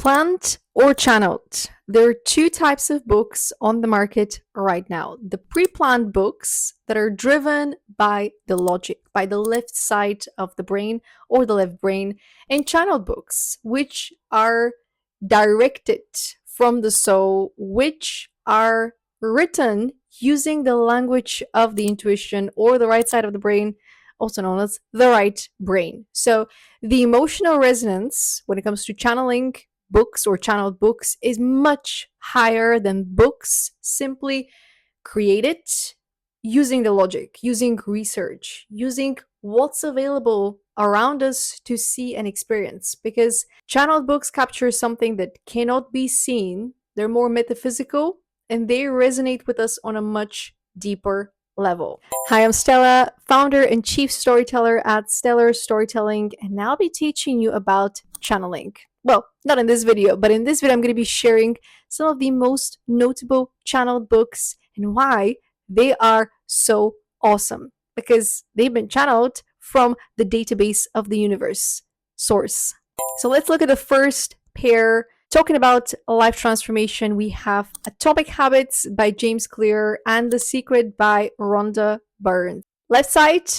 Pre-planned or channeled. There are two types of books on the market right now. The pre-planned books that are driven by the logic, by the left side of the brain or the left brain, and channeled books, which are directed from the soul, which are written using the language of the intuition or the right side of the brain, also known as the right brain. So the emotional resonance when it comes to channeling books or channeled books is much higher than books simply created using the logic, using research, using what's available around us to see and experience. Because channeled books capture something that cannot be seen, they're more metaphysical, and they resonate with us on a much deeper level. Hi, I'm Stella, founder and chief storyteller at Stellar Storytelling, and I'll be teaching you about channeling. Well, not in this video, but in this video, I'm going to be sharing some of the most notable channeled books and why they are so awesome because they've been channeled from the database of the universe source. So let's look at the first pair. Talking about life transformation, we have Atomic Habits by James Clear and The Secret by Rhonda Byrne. Left side,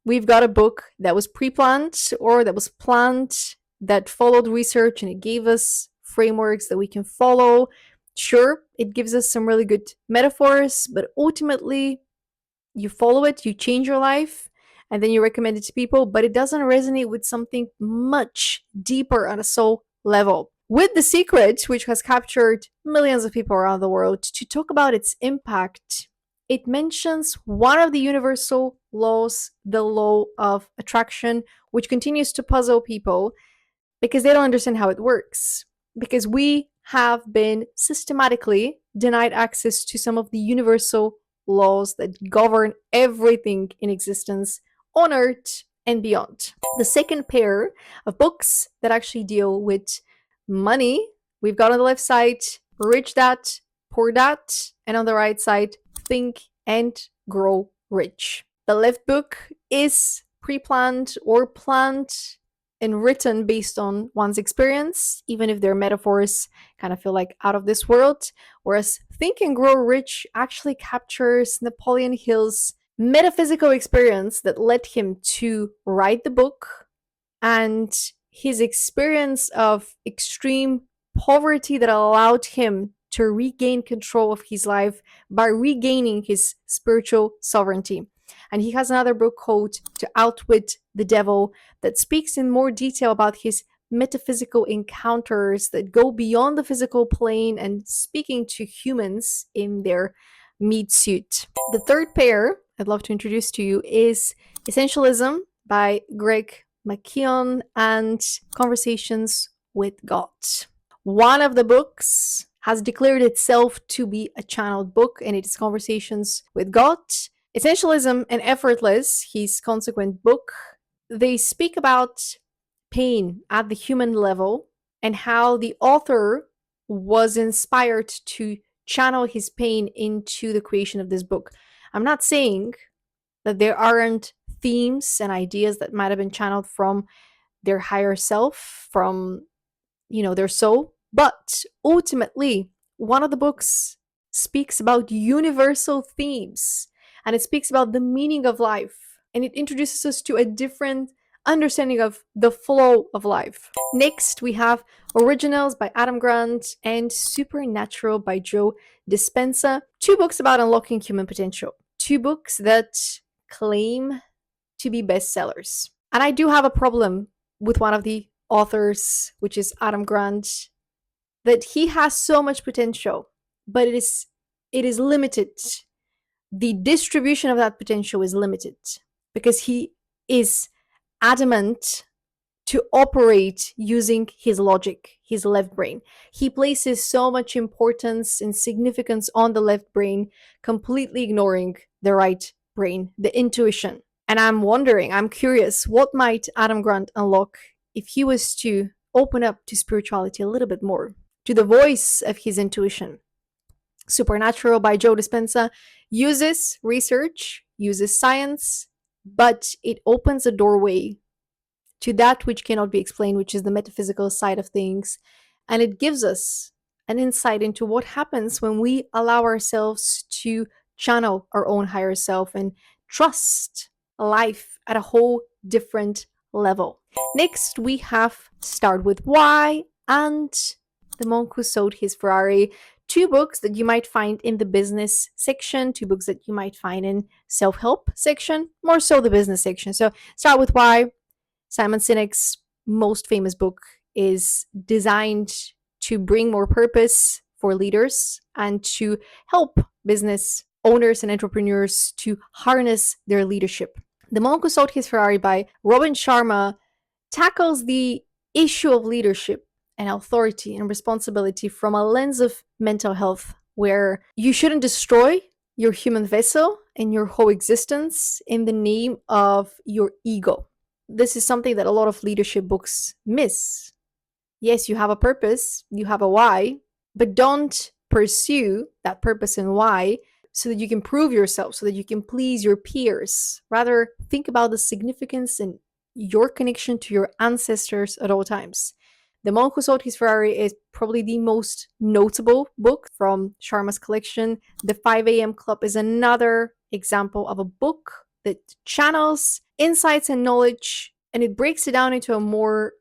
we've got a book that was pre-planned or that was planned, that followed research, and it gave us frameworks that we can follow. Sure, it gives us some really good metaphors, but ultimately, you follow it, you change your life, and then you recommend it to people, but it doesn't resonate with something much deeper on a soul level. With The Secret, which has captured millions of people around the world, to talk about its impact, it mentions one of the universal laws, the law of attraction, which continues to puzzle people because they don't understand how it works. Because we have been systematically denied access to some of the universal laws that govern everything in existence on Earth and beyond. The second pair of books that actually deal with money, we've got on the left side, Rich Dad, Poor Dad, and on the right side, Think and Grow Rich. The left book is pre-planned or planned and written based on one's experience, even if their metaphors kind of feel like out of this world. Whereas Think and Grow Rich actually captures Napoleon Hill's metaphysical experience that led him to write the book and his experience of extreme poverty that allowed him to regain control of his life by regaining his spiritual sovereignty. And he has another book called To Outwit the Devil that speaks in more detail about his metaphysical encounters that go beyond the physical plane and speaking to humans in their meat suit. The third pair I'd love to introduce to you is Essentialism by Greg McKeown and Conversations with God. One of the books has declared itself to be a channeled book, and it is Conversations with God. Essentialism and Effortless, his consequent book, they speak about pain at the human level and how the author was inspired to channel his pain into the creation of this book. I'm not saying that there aren't themes and ideas that might have been channeled from their higher self, from their soul, but ultimately one of the books speaks about universal themes, and it speaks about the meaning of life, and it introduces us to a different understanding of the flow of life. Next, we have Originals by Adam Grant and Supernatural by Joe Dispenza, two books about unlocking human potential, two books that claim to be bestsellers. And I do have a problem with one of the authors, which is Adam Grant, that he has so much potential, but it is limited. The distribution of that potential is limited because he is adamant to operate using his logic, his left brain. He places so much importance and significance on the left brain, completely ignoring the right brain, the intuition. And I'm curious, what might Adam Grant unlock if he was to open up to spirituality a little bit more, to the voice of his intuition? Supernatural by Joe Dispenza uses research, uses science, but it opens a doorway to that which cannot be explained, which is the metaphysical side of things. And it gives us an insight into what happens when we allow ourselves to channel our own higher self and trust life at a whole different level. Next, we have Start with Why and The Monk Who Sold His Ferrari. Two books that you might find in the business section, two books that you might find in self-help section, more so the business section. So Start with Why, Simon Sinek's most famous book, is designed to bring more purpose for leaders and to help business owners and entrepreneurs to harness their leadership. The Monk Who Sold His Ferrari by Robin Sharma tackles the issue of leadership and authority and responsibility from a lens of mental health, where you shouldn't destroy your human vessel and your whole existence in the name of your ego. This is something that a lot of leadership books miss. Yes, you have a purpose, you have a why, but don't pursue that purpose and why so that you can prove yourself, so that you can please your peers. Rather, think about the significance and your connection to your ancestors at all times. The Monk Who Sold His Ferrari is probably the most notable book from Sharma's collection. The 5 a.m. Club is another example of a book that channels insights and knowledge, and it breaks it down into a more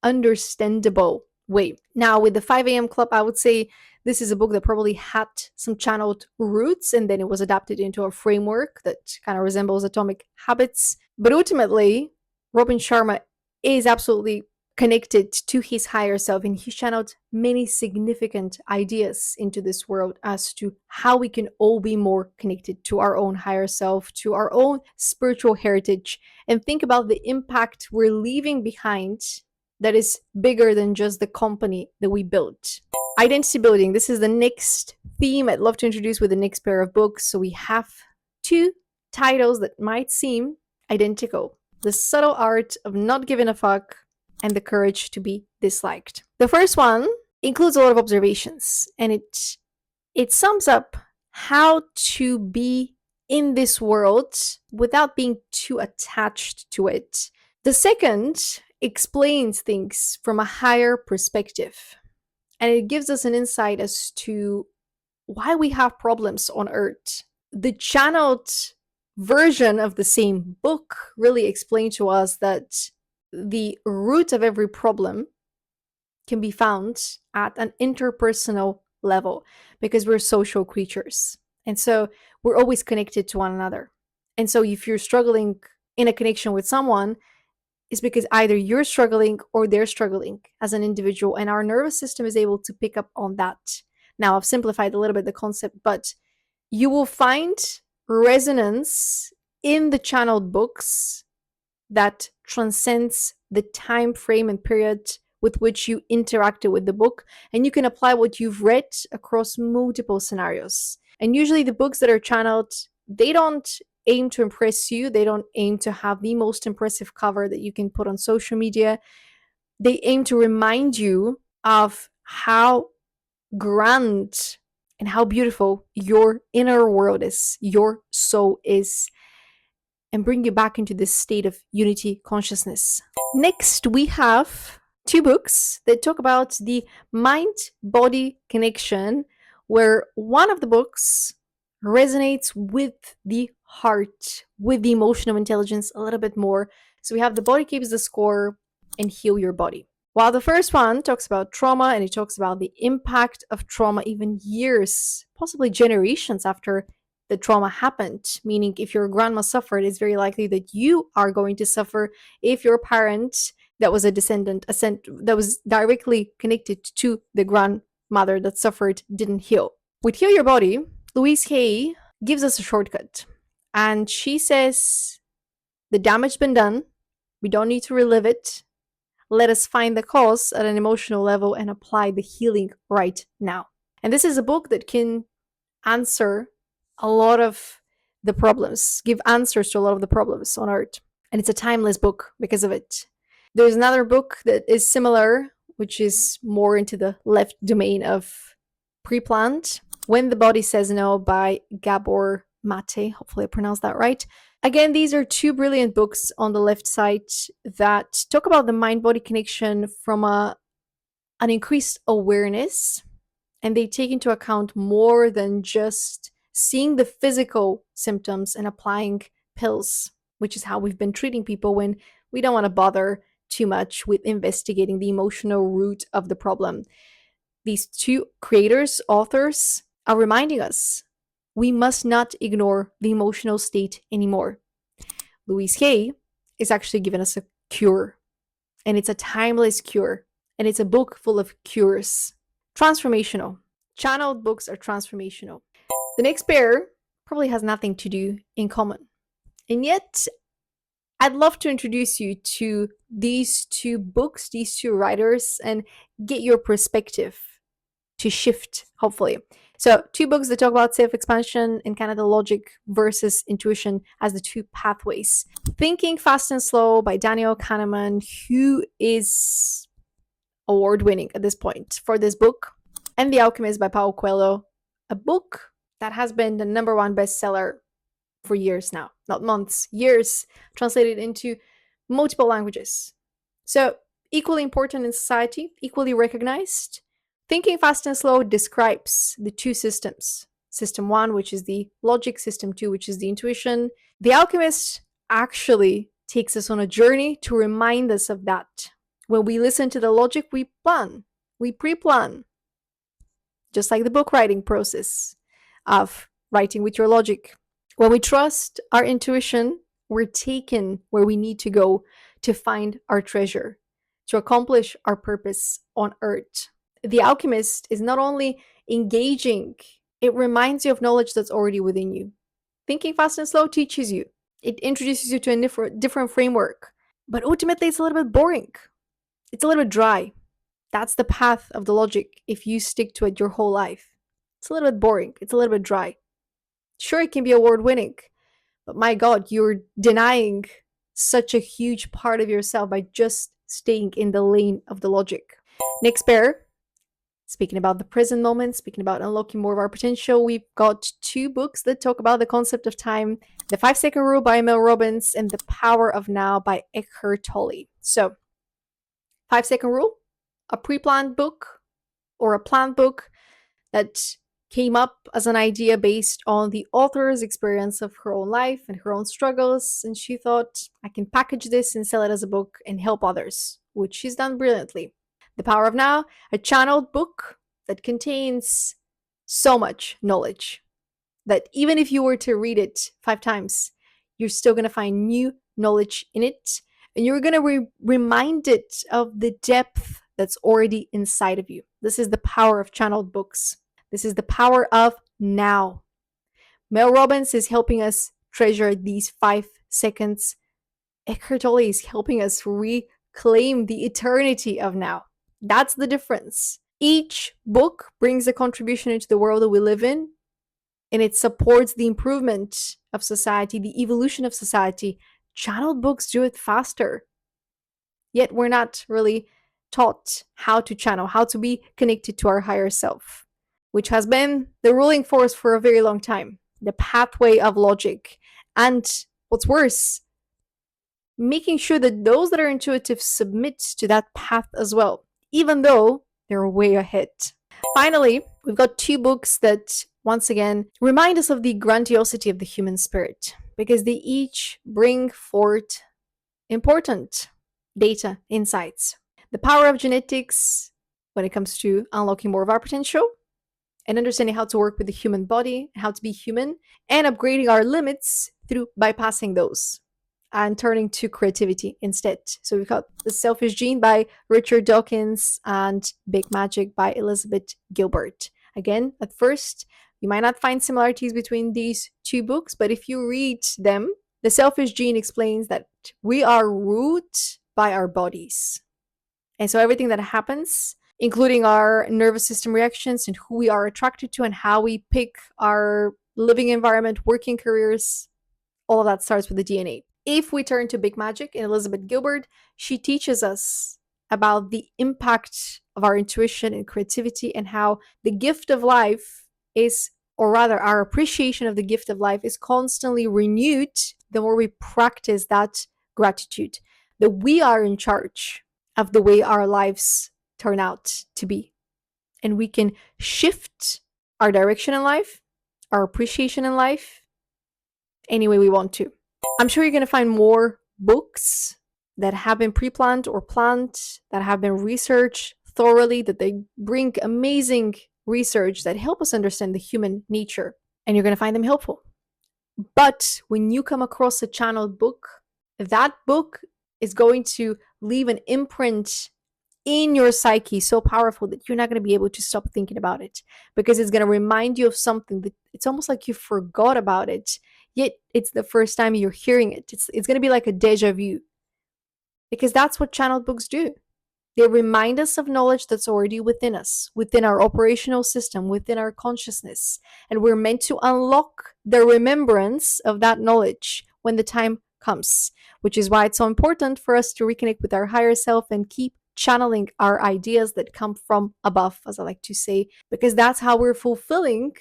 understandable way. Now, with the 5 a.m. Club, I would say this is a book that probably had some channeled roots, and then it was adapted into a framework that kind of resembles Atomic Habits. But ultimately, Robin Sharma is absolutely connected to his higher self, and he channeled many significant ideas into this world as to how we can all be more connected to our own higher self, to our own spiritual heritage, and think about the impact we're leaving behind that is bigger than just the company that we built. Identity building. This is the next theme I'd love to introduce with the next pair of books. So we have two titles that might seem identical: The Subtle Art of Not Giving a Fuck and The Courage to Be Disliked. The first one includes a lot of observations, and it sums up how to be in this world without being too attached to it. The second explains things from a higher perspective, and it gives us an insight as to why we have problems on Earth. The channeled version of the same book really explained to us that the root of every problem can be found at an interpersonal level, because we're social creatures. And so we're always connected to one another. And so if you're struggling in a connection with someone, it's because either you're struggling or they're struggling as an individual, and our nervous system is able to pick up on that. Now, I've simplified a little bit the concept, but you will find resonance in the channeled books that transcends the time frame and period with which you interacted with the book, and you can apply what you've read across multiple scenarios. And usually the books that are channeled, they don't aim to impress you. They don't aim to have the most impressive cover that you can put on social media. They aim to remind you of how grand and how beautiful your inner world is, your soul is, and bring you back into this state of unity consciousness. Next, we have two books that talk about the mind-body connection, where one of the books resonates with the heart, with the emotional intelligence a little bit more. So we have The Body Keeps the Score and Heal Your Body. While the first one talks about trauma, and it talks about the impact of trauma even years, possibly generations after the trauma happened, meaning if your grandma suffered, it's very likely that you are going to suffer if your parent that was a descendant that was directly connected to the grandmother that suffered didn't heal. With Heal Your Body, Louise Hay gives us a shortcut, and she says the damage been done, we don't need to relive it. Let us find the cause at an emotional level and apply the healing right now. And this is a book that can answer a lot of the problems, give answers to a lot of the problems on Earth. And it's a timeless book because of it. There's another book that is similar, which is more into the left domain of pre-planned, When the Body Says No by Gabor Mate. Hopefully I pronounced that right. Again, these are two brilliant books on the left side that talk about the mind-body connection from a an increased awareness, and they take into account more than just seeing the physical symptoms and applying pills, which is how we've been treating people when we don't want to bother too much with investigating the emotional root of the problem. These two creators, authors, are reminding us we must not ignore the emotional state anymore. Louise Hay is actually giving us a cure, and it's a timeless cure, and it's a book full of cures. Transformational. Channeled books are transformational. The next pair probably has nothing to do in common. And yet, I'd love to introduce you to these two books, these two writers, and get your perspective to shift, hopefully. So, two books that talk about self expansion and kind of the logic versus intuition as the two pathways. Thinking Fast and Slow by Daniel Kahneman, who is award winning at this point for this book, and The Alchemist by Paulo Coelho, a book that has been the number one bestseller for years now, not months, years, translated into multiple languages. So, equally important in society, equally recognized. Thinking Fast and Slow describes the two systems. System one, which is the logic, system two, which is the intuition. The Alchemist actually takes us on a journey to remind us of that. When we listen to the logic, we plan, we pre plan, just like the book writing process of writing with your logic. When we trust our intuition, we're taken where we need to go to find our treasure, to accomplish our purpose on earth. The Alchemist is not only engaging, it reminds you of knowledge that's already within you. Thinking Fast and Slow teaches you, it introduces you to a different framework, but ultimately it's a little bit boring. It's a little bit dry. That's the path of the logic if you stick to it your whole life. It's a little bit boring. It's a little bit dry. Sure, it can be award winning, but my God, you're denying such a huge part of yourself by just staying in the lane of the logic. Next pair, speaking about the present moment, speaking about unlocking more of our potential, we've got two books that talk about the concept of time: The 5-Second Rule by Mel Robbins and The Power of Now by Eckhart Tolle. So, 5-Second Rule, a pre-planned book or a planned book that came up as an idea based on the author's experience of her own life and her own struggles. And she thought, I can package this and sell it as a book and help others, which she's done brilliantly. The Power of Now, a channeled book that contains so much knowledge that even if you were to read it 5 times, you're still going to find new knowledge in it. And you're going to be reminded of the depth that's already inside of you. This is the power of channeled books. This is the power of now. Mel Robbins is helping us treasure these 5 seconds. Eckhart Tolle is helping us reclaim the eternity of now. That's the difference. Each book brings a contribution into the world that we live in, and it supports the improvement of society, the evolution of society. Channeled books do it faster. Yet we're not really taught how to channel, how to be connected to our higher self, which has been the ruling force for a very long time. The pathway of logic. And what's worse, making sure that those that are intuitive submit to that path as well, even though they're way ahead. Finally, we've got 2 books that, once again, remind us of the grandiosity of the human spirit, because they each bring forth important data, insights. The Power of Genetics, when it comes to unlocking more of our potential, and understanding how to work with the human body, how to be human, and upgrading our limits through bypassing those and turning to creativity instead. So we've got The Selfish Gene by Richard Dawkins and Big Magic by Elizabeth Gilbert. Again, at first, you might not find similarities between these 2 books, but if you read them, The Selfish Gene explains that we are ruled by our bodies. And so everything that happens, including our nervous system reactions and who we are attracted to and how we pick our living environment, working careers, all of that starts with the DNA. If we turn to Big Magic and Elizabeth Gilbert, she teaches us about the impact of our intuition and creativity and how the gift of life is, or rather our appreciation of the gift of life is constantly renewed the more we practice that gratitude, that we are in charge of the way our lives turn out to be. And we can shift our direction in life, our appreciation in life, any way we want to. I'm sure you're going to find more books that have been pre-planned or planned, that have been researched thoroughly, that they bring amazing research that help us understand the human nature, and you're going to find them helpful. But when you come across a channeled book, that book is going to leave an imprint in your psyche so powerful that you're not going to be able to stop thinking about it, because it's going to remind you of something that it's almost like you forgot about it, yet it's the first time you're hearing it. It's going to be like a déjà vu, because that's what channeled books do. They remind us of knowledge that's already within us, within our operational system, within our consciousness. And we're meant to unlock the remembrance of that knowledge when the time comes, which is why it's so important for us to reconnect with our higher self and keep channeling our ideas that come from above, as I like to say, because that's how we're fulfilling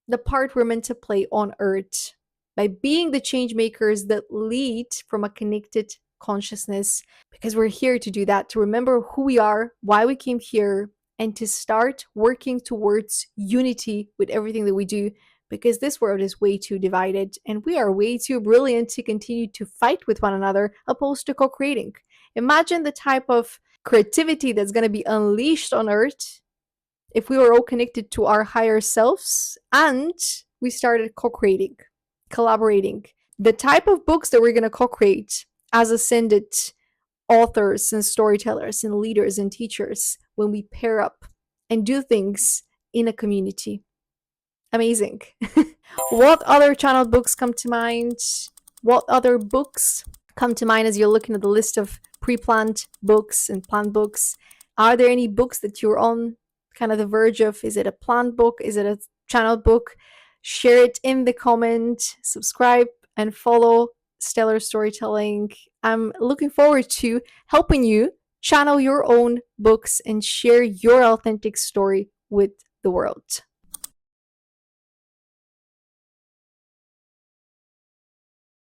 the part we're meant to play on earth, by being the change makers that lead from a connected consciousness, because we're here to do that, to remember who we are, why we came here, and to start working towards unity with everything that we do, because this world is way too divided and we are way too brilliant to continue to fight with one another opposed to co-creating. Imagine the type of creativity that's going to be unleashed on earth if we were all connected to our higher selves and we started co-creating, collaborating. The type of books that we're going to co-create as ascended authors and storytellers and leaders and teachers, when we pair up and do things in a community. Amazing. What other channeled books come to mind? What other books come to mind as you're looking at the list of pre-planned books and planned books? Are there any books that you're on kind of the verge of? Is it a planned book? Is it a channeled book? Share it in the comment, subscribe and follow Stellar Storytelling. I'm looking forward to helping you channel your own books and share your authentic story with the world.